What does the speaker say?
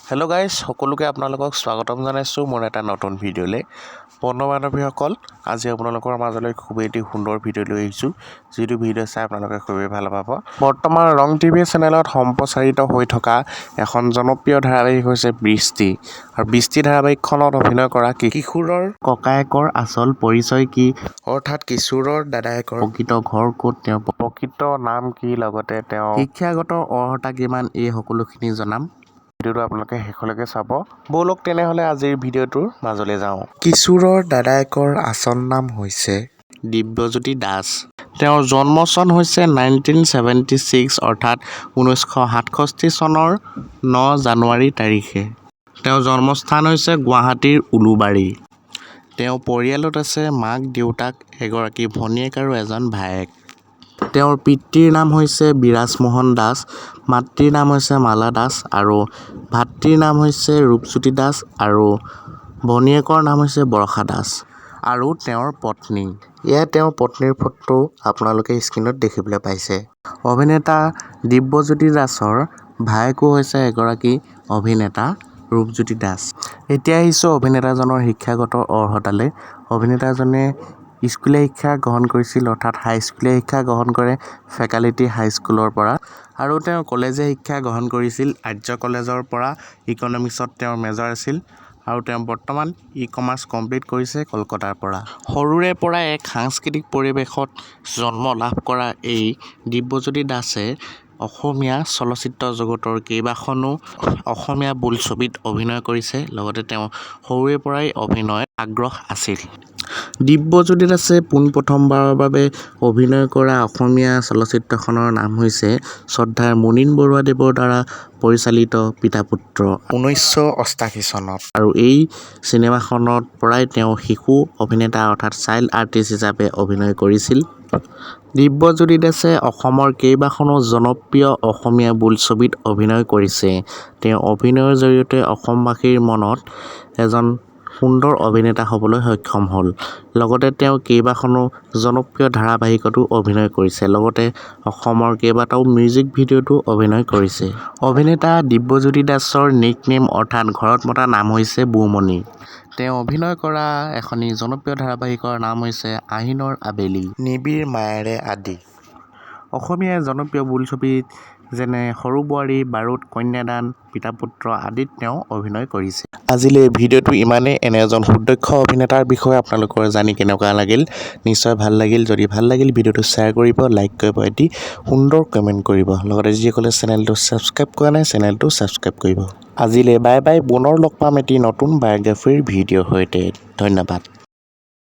Hello' guys সকলোকে আপোনালোকক স্বাগতম জনাইছোঁ মোৰ এটা নতুন ভিডিঅ'লৈ। বন্ধু বান্ধৱীসকল, আজি আপোনালোকৰ মাজলৈ খুবেই এটি সুন্দৰ ভিডিঅ' লৈ আহিছোঁ, যিটো ভিডিঅ' চাই আপোনালোকে খুবেই ভাল পাব। বৰ্তমান ৰং টিভি চেনেলত সম্প্ৰচাৰিত হৈ থকা এখন জনপ্ৰিয় ধাৰাবাহিক হৈছে বৃষ্টি। আৰু বৃষ্টি ধাৰাবাহিকখনত অভিনয় কৰা কিশোৰৰ ককায়েকৰ আচল পৰিচয় কি, অৰ্থাৎ কিশোৰৰ দাদায়েকৰ প্ৰকৃত ঘৰ ক'ত, তেওঁৰ প্ৰকৃত নাম কি, লগতে তেওঁ শিক্ষাগত অৰ্হতা কিমান, এই সকলোখিনি জনাম। ভিডিঅ'টো আপোনালোকে শেষলৈকে চাব। ব'লক তেনেহ'লে আজিৰ ভিডিঅ'টোৰ মাজলৈ যাওঁ। কিশোৰৰ দাদায়েকৰ আচল নাম হৈছে দিব্যজ্যোতি দাস। তেওঁৰ জন্ম চন হৈছে 1976 অৰ্থাৎ 1967 চনৰ 9 জানুৱাৰী তাৰিখে। তেওঁৰ জন্মস্থান হৈছে গুৱাহাটীৰ উলুবাৰী। তেওঁৰ পৰিয়ালত আছে মাক, দেউতাক, এগৰাকী ভনীয়েক আৰু এজন ভায়েক। তেওঁৰ পিতৃৰ নাম হৈছে বিৰাজমোহন দাস, মাতৃৰ নাম হৈছে মালা দাস আৰু ভাতৃৰ নাম হৈছে ৰূপজ্যোতি দাস আৰু ভনীয়েকৰ নাম হৈছে বৰষা দাস আৰু তেওঁৰ পত্নী। এয়া তেওঁৰ পত্নীৰ ফটো আপোনালোকে স্ক্ৰীণত দেখিবলৈ পাইছে। অভিনেতা দিব্যজ্যোতি দাসৰ ভায়েকো হৈছে এগৰাকী অভিনেতা ৰূপজ্যোতি দাস। এতিয়া আহিছোঁ অভিনেতাজনৰ শিক্ষাগত অৰ্হতালৈ। অভিনেতাজনে স্কুলীয়া শিক্ষা গ্ৰহণ কৰিছিল, অৰ্থাৎ হাইস্কুলীয়া শিক্ষা গ্ৰহণ কৰে ফেকালিটি হাইস্কুলৰ পৰা, আৰু তেওঁ কলেজীয়া শিক্ষা গ্ৰহণ কৰিছিল আৰ্য কলেজৰ পৰা। ইকনমিক্সত তেওঁৰ মেজৰ আছিল আৰু তেওঁ বৰ্তমান ই-কমাৰ্চ কমপ্লিট কৰিছে কলকাতাৰ পৰা। সৰুৰে পৰা এক সাংস্কৃতিক পৰিৱেশত জন্ম লাভ কৰা এই দিব্যজ্যোতি দাসে অসমীয়া চলচ্চিত্ৰ জগতৰ কেইবাখনো অসমীয়া বোলছবিত অভিনয় কৰিছে, লগতে তেওঁ সৰুৰে পৰাই অভিনয়ত আগ্ৰহ আছিল। দিব্যজ্যোতি দাসে পোনপ্ৰথমবাৰৰ বাবে অভিনয় কৰা অসমীয়া চলচ্চিত্ৰখনৰ নাম হৈছে শ্ৰদ্ধাৰ মুনীন বৰুৱাদেৱৰ দ্বাৰা পৰিচালিত পিতা-পুত্ৰ 1988 চনত, আৰু এই চিনেমাখনত পৰাই তেওঁ শিশু অভিনেতা অৰ্থাৎ চাইল্ড আৰ্টিষ্ট হিচাপে অভিনয় কৰিছিল। দিব্যজ্যোতি দাসে অসমৰ কেইবাখনো জনপ্ৰিয় অসমীয়া বোলছবিত অভিনয় কৰিছে। তেওঁ অভিনয়ৰ জৰিয়তে অসমবাসীৰ মনত এজন সুন্দৰ অভিনেতা হ'বলৈ সক্ষম হ'ল। লগতে তেওঁ কেইবাখনো জনপ্ৰিয় ধাৰাবাহিকতো অভিনয় কৰিছে, লগতে অসমৰ কেইবাটাও মিউজিক ভিডিঅ'তো অভিনয় কৰিছে। অভিনেতা দিব্যজ্যোতি দাসৰ নিকনেম অৰ্থাৎ ঘৰত মতা নাম হৈছে বুমণি। তেওঁ অভিনয় কৰা এখনি জনপ্ৰিয় ধাৰাবাহিকৰ নাম হৈছে আহিনৰ আবেলি, নিবিড় মায়াৰে আদি। অসমীয়া জনপ্ৰিয় বোলছবিত যেনে সৰু বোৱাৰী, বাৰুদ, কন্যাদান, পিতা-পুত্ৰ আদিত তেওঁ অভিনয় কৰিছে। আজিলৈ ভিডিঅ'টো ইমানেই। এনে এজন সুদক্ষ অভিনেতাৰ বিষয়ে আপোনালোকৰ জানি কেনেকুৱা লাগিল? নিশ্চয় ভাল লাগিল। যদি ভাল লাগিল ভিডিঅ'টো শ্বেয়াৰ কৰিব, লাইক কৰিব, এটি সুন্দৰ কমেণ্ট কৰিব, লগতে যিসকলে চেনেলটো ছাবস্ক্ৰাইব কৰা নাই চেনেলটো ছাবস্ক্ৰাইব কৰিব। আজিলৈ বাই বাই। পুনৰ লগ পাম এটি নতুন বায়োগ্ৰাফীৰ ভিডিঅ'ৰ সৈতে। ধন্যবাদ।